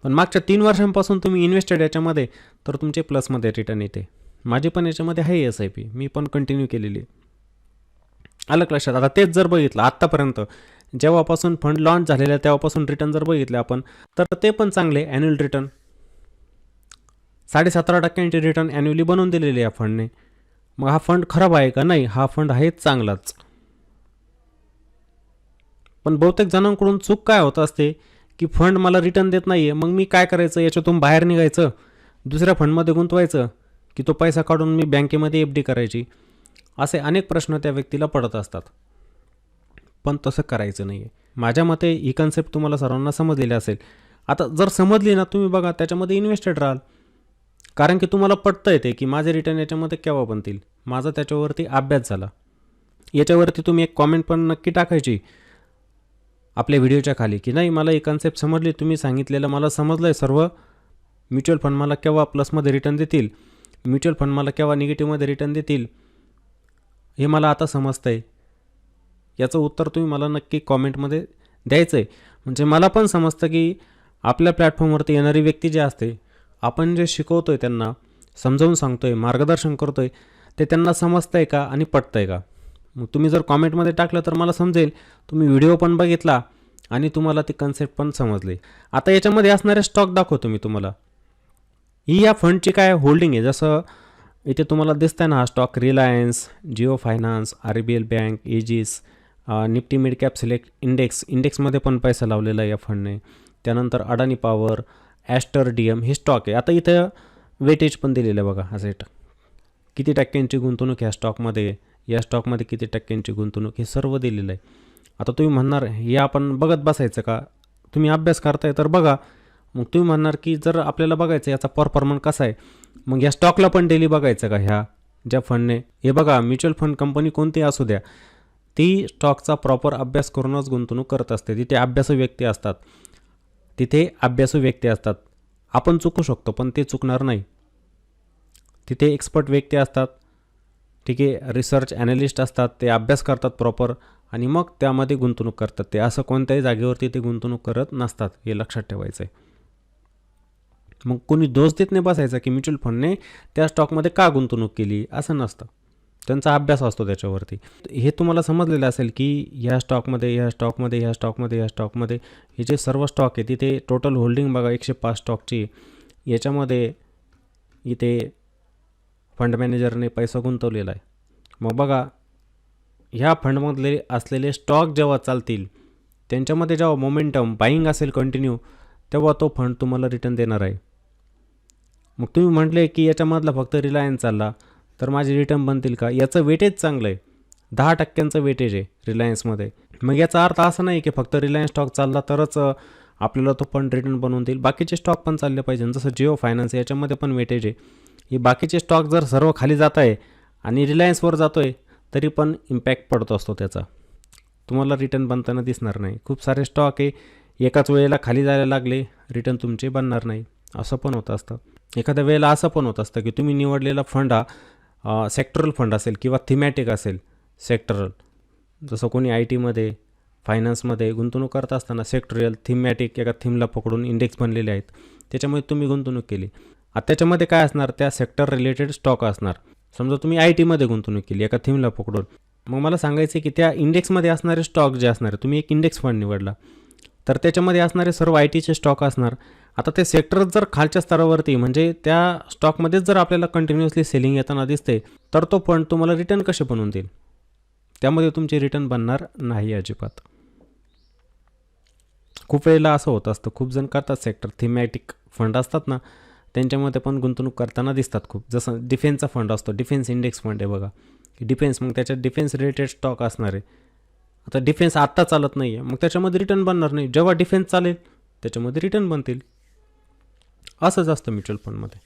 [SPEAKER 1] पण मागच्या 3 वर्षांपासून तुम्ही इन्व्हेस्टेड याच्यामध्ये तर तुमचे प्लसमध्ये रिटर्न येते. माझे पण याच्यामध्ये आहे SIP, मी पण कंटिन्यू केलेली आहे. अलग लक्षात. आता तेच जर बघितलं आत्तापर्यंत जेव्हापासून फंड लॉन्च झालेलं आहे तेव्हापासून रिटर्न जर बघितले आपण तर ते पण चांगले ॲन्युअल रिटर्न 17.5% रिटर्न ॲन्युअली बनवून दिलेले या फंडने. मग हा फंड खराब आहे का? नाही, हा फंड आहे चांगलाच. पण बहुतेक जणांकडून चूक काय होत असते की फंड मला रिटर्न देत नाही आहे, मग मी काय करायचं, याच्यातून बाहेर निघायचं, दुसऱ्या फंडमध्ये गुंतवायचं की तो पैसा काढून मी बँकेमध्ये FD करायची. असे अनेक प्रश्न त्या व्यक्तीला पडत असतात. पण तसं करायचं नाही आहे. माझ्या मते ही कन्सेप्ट तुम्हाला सर्वांना समजलेली असेल. आता जर समजली ना तुम्ही बघा त्याच्यामध्ये इन्व्हेस्टेड राहाल, कारण की तुम्हाला पटतं येते की माझे रिटर्न याच्यामध्ये केव्हा बनतील. माझा त्याच्यावरती अभ्यास झाला. याच्यावरती तुम्ही एक कॉमेंट पण नक्की टाकायची आपल्या व्हिडिओच्या खाली की नाही मला ही कन्सेप्ट समजली, तुम्ही सांगितलेलं मला समजलं आहे सर्व. म्युच्युअल फंड मला केव्हा प्लसमध्ये रिटर्न देतील, म्युच्युअल फंड मला केव्हा निगेटिव्हमध्ये रिटर्न देतील, हे मला आता समजतं आहे. याचं उत्तर तुम्ही मला नक्की कॉमेंटमध्ये द्यायचं आहे. म्हणजे मला पण समजतं की आपल्या प्लॅटफॉर्मवरती येणारी व्यक्ती जे असते, आपण जे शिकवतो आहे त्यांना समजावून सांगतो आहे, मार्गदर्शन करतो आहे, ते त्यांना समजतं आहे का आणि पटतं आहे का. मग तुम्ही जर कॉमेंटमध्ये टाकलं तर मला समजेल तुम्ही व्हिडिओ पण बघितला आणि तुम्हाला ती कन्सेप्ट पण समजली. आता याच्यामध्ये असणारे स्टॉक दाखवतो मी तुम्हाला. ही या फंडची काय होल्डिंग आहे. जसं इथे तुम्हाला दिसतंय ना हा stock, Reliance, Jio finance, RBL bank, Aegis, Nifty mid cap select इंडेक्समध्ये पण पैसा लावलेला आहे या फंडने. त्यानंतर अडानी पॉवर, ॲस्टर DM हे स्टॉक आहे. आता इथं वेटेज पण दिलेलं आहे बघा, असं किती टक्क्यांची गुंतवणूक ह्या स्टॉकमध्ये, या स्टॉकमध्ये किती टक्क्यांची गुंतवणूक, हे सर्व दिलेलं आहे. आता तुम्ही म्हणणार हे आपण बघत बसायचं का? तुम्ही अभ्यास करताय तर बघा. मग तुम्ही म्हणणार की जर आपल्याला बघायचं याचा परफॉर्मन्स कसा आहे, मग या स्टॉकला पण डेली बघायचं का? ह्या ज्या फंडने, हे बघा म्युच्युअल फंड कंपनी कोणती असू द्या, ती स्टॉकचा प्रॉपर अभ्यास करूनच गुंतवणूक करत असते. तिथे अभ्यासू व्यक्ती असतात. आपण चुकू शकतो पण ते चुकणार नाही. तिथे एक्सपर्ट व्यक्ती असतात, ठीक आहे, रिसर्च ॲनालिस्ट असतात, ते अभ्यास करतात प्रॉपर आणि मग त्यामध्ये गुंतवणूक करतात. ते असं कोणत्याही जागेवरती ते गुंतवणूक करत नसतात, हे लक्षात ठेवायचं आहे. मग कोणी दोष देत नाही बसायचा की म्युच्युअल फंडने त्या स्टॉकमध्ये का गुंतवणूक केली, असं नसतं. त्यांचा अभ्यास असतो त्याच्यावरती. हे तुम्हाला समजलेलं असेल की ह्या स्टॉकमध्ये हे जे सर्व स्टॉक आहे तिथे टोटल होल्डिंग बघा 105 स्टॉकची. याच्यामध्ये इथे फंड मॅनेजरने पैसा गुंतवलेला आहे. मग बघा ह्या फंडमधले असलेले स्टॉक जेव्हा चालतील, त्यांच्यामध्ये जेव्हा मोमेंटम बाईंग असेल कंटिन्यू, तेव्हा तो फंड तुम्हाला रिटर्न देणार आहे. मग तुम्ही म्हटले की याच्यामधला फक्त रिलायन्स चालला तर माझे रिटर्न बनतील का? याचं वेटेज चांगलं आहे, 10% वेटेज आहे रिलायन्समध्ये. मग याचा अर्थ असा नाही की फक्त रिलायन्स स्टॉक चालला तरच आपल्याला तो फंड रिटर्न बनवून देईल. बाकीचे स्टॉक पण चालले पाहिजे. जसं जिओ फायनान्स याच्यामध्ये पण वेटेज आहे. हे बाकीचे स्टॉक जर सर्व खाली जात आहे आणि रिलायन्सवर जातो आहे तरी पण इम्पॅक्ट पडत असतो त्याचा, तुम्हाला रिटर्न बनताना दिसणार नाही. खूप सारे स्टॉक आहे एकाच वेळेला खाली जायला लागले, रिटर्न तुमचे बनणार नाही, असं पण होत असतं. एखाद्या वेळेला असं पण होत असतं की तुम्ही निवडलेला फंड हा सेक्टरल फंड असेल किंवा थिमॅटिक असेल. सेक्टरल जसं कोणी IT मध्ये फायनान्समध्ये गुंतवणूक करत असताना सेक्टरल थिमॅटिक एका थीमला पकडून इंडेक्स बनलेले आहेत, त्याच्यामुळे तुम्ही गुंतवणूक केली. आता त्याच्यामध्ये काय असणार, त्या सेक्टर रिलेटेड स्टॉक असणार. समजा तुम्ही IT मध्ये गुंतवणूक केली एका थीमला पकडून, मग मला सांगायचं की त्या इंडेक्समध्ये असणारे स्टॉक जे असणार, तुम्ही एक इंडेक्स फंड निवडला तर त्याच्यामध्ये असणारे सर्व ITचे स्टॉक असणार. आता ते सेक्टर जर खालच्या स्तरावरती म्हणजे त्या स्टॉकमध्येच जर आपल्याला कंटिन्युअसली सेलिंग येताना दिसते तर तो फंड तुम्हाला रिटर्न कसे बनवून देईल? त्यामध्ये तुमचे रिटर्न बनणार नाही अजिबात. खूप वेळेला असं होत असतं, खूप जण करतात सेक्टर थीमॅटिक फंड असतात ना, त्यांच्यामध्ये पण गुंतवणूक करताना दिसतात खूप. जसं डिफेन्सचा फंड असतो, डिफेन्स इंडेक्स फंड आहे बघा, डिफेन्स, मग त्याच्यात डिफेन्स रिलेटेड स्टॉक असणार आहे. आता डिफेन्स आत्ता चालत नाही आहे, मग त्याच्यामध्ये रिटर्न बनणार नाही. जेव्हा डिफेन्स चालेल त्याच्यामध्ये रिटर्न बनतील. असंच असतं म्युच्युअल फंडमध्ये.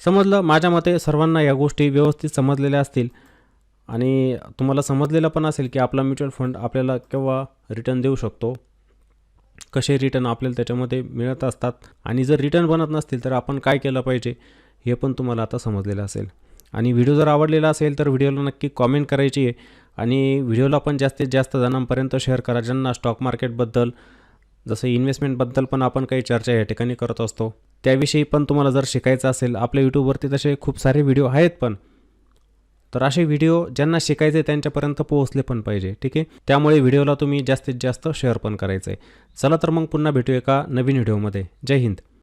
[SPEAKER 1] समजलं? माझ्या मते सर्वांना या गोष्टी व्यवस्थित समजलेल्या असतील आणि तुम्हाला समजलेलं पण असेल की आपला म्युच्युअल फंड आपल्याला केव्हा रिटर्न देऊ शकतो, कसे रिटर्न आपल्याला त्याच्यामध्ये मिळत असतात आणि जर रिटर्न बनत नसतील तर आपण काय केलं पाहिजे हे पण तुम्हाला आता समजलेलं असेल. आणि व्हिडिओ जर आवडलेला असेल तर व्हिडिओला नक्की कॉमेंट करायची आहे आणि व्हिडिओला पण जास्तीत जास्त जणांपर्यंत शेअर करा, ज्यांना स्टॉक मार्केटबद्दल जसं इन्व्हेस्टमेंटबद्दल पण आपण काही चर्चा या ठिकाणी करत असतो, त्याविषयी पण तुम्हाला जर शिकायचं असेल, आपल्या यूट्यूबवरती तसे खूप सारे व्हिडिओ आहेत पण, तर असे व्हिडिओ ज्यांना शिकायचे त्यांच्यापर्यंत पोहोचले पण पाहिजे, ठीक आहे. त्यामुळे व्हिडिओला तुम्ही जास्तीत जास्त शेअर पण करायचं आहे. चला तर मग पुन्हा भेटू एका नवीन व्हिडिओमध्ये. जय हिंद.